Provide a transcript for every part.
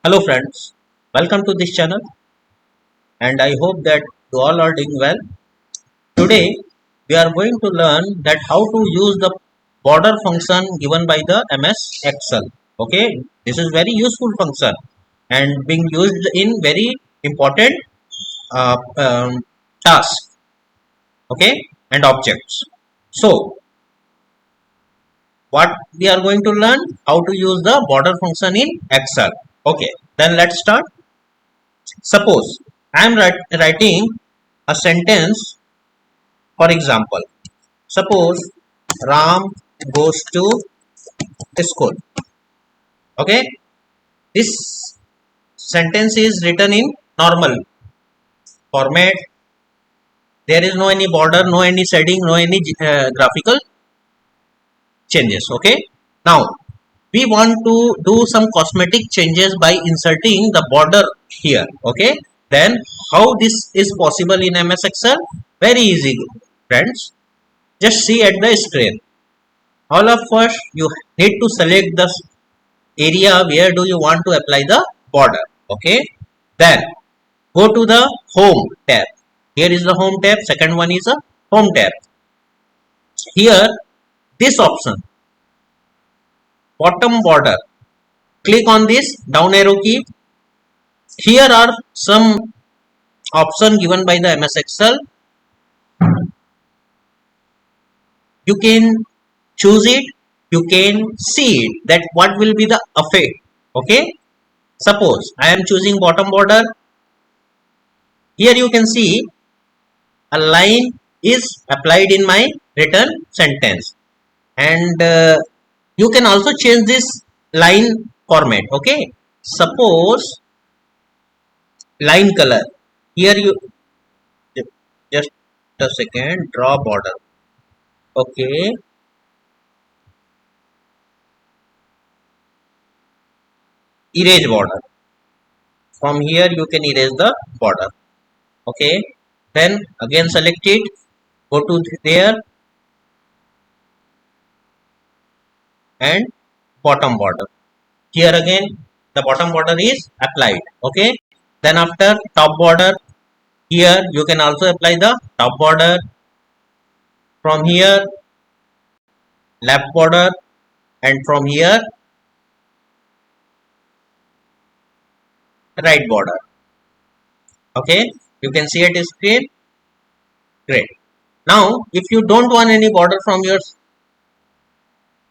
Hello friends, welcome to this channel and I hope that you all are doing well. Today we are going to learn that how to use the border function given by the MS Excel. Okay, this is very useful function and being used in very important uh, um, tasks. Okay, and objects. So what we are going to learn how to use the border function in Excel. Okay, then let's start. Suppose I am writing a sentence. For example, suppose Ram goes to school. Okay, this sentence is written in normal format. There is no any border, no any shading, no any graphical changes. Okay, now we want to do some cosmetic changes by inserting the border here. Okay, then how this is possible in MS Excel? Very easy, friends. Just see at the screen. All of first you need to select the area where do you want to apply the border. Okay, then go to the home tab. Here is the home tab. Second one is a home tab. Here this option, bottom border, click on this down arrow key. Here are some option given by the MS Excel. You can choose it, you can see it that what will be the effect. Okay, suppose I am choosing bottom border. Here you can see a line is applied in my written sentence, and you can also change this line format. Okay, suppose line color. Here you just a second, draw border. Okay, erase border. From here you can erase the border. Okay, then again select it, go to there and bottom border. Here again the bottom border is applied. Okay, then after top border, here you can also apply the top border. From here left border, and from here right border. Okay, you can see it is screen. Great. Now if you don't want any border from your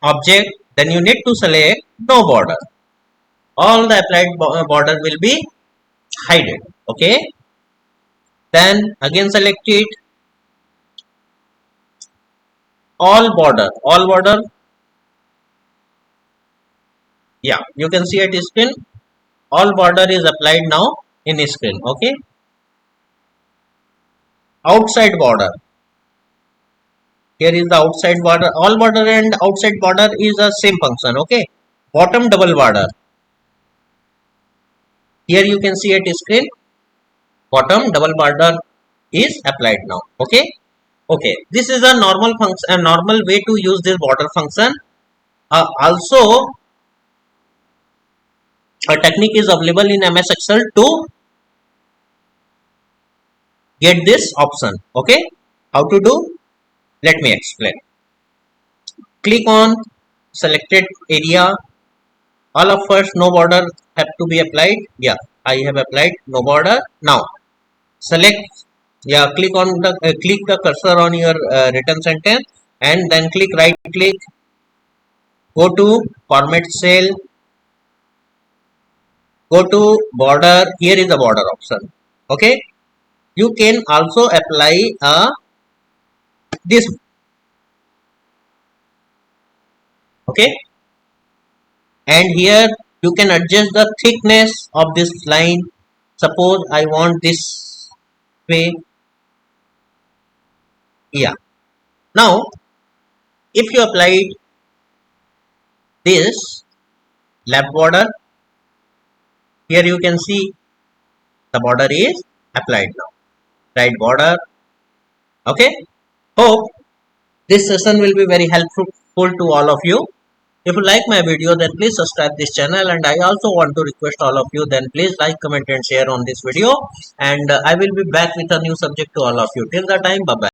object, then you need to select no border. All the applied border will be hidden. Okay, then again select it, all border. Yeah, you can see it screen. All border is applied now in screen. Okay, outside border. Here is the outside border. All border and outside border is the same function. Okay, bottom double border. Here you can see it screen. Bottom double border is applied now. Okay, okay. This is a normal function, a normal way to use this border function. Also, a technique is available in MS Excel to get this option. Okay, how to do? Let me explain. Click on selected area. All of first no border have to be applied. Yeah, I have applied no border. Now select. Yeah, click on the click the cursor on your written sentence, and then click right click. Go to format cell. Go to border. Here is the border option. Okay, you can also apply this. Okay, and here you can adjust the thickness of this line. Suppose I want this way. Yeah, now if you apply this left border, here you can see the border is applied now. Right border. Okay, hope this session will be very helpful to all of you. If you like my video, then please subscribe this channel, and I also want to request all of you, then please like, comment and share on this video, and I will be back with a new subject to all of you. Till the time, bye bye.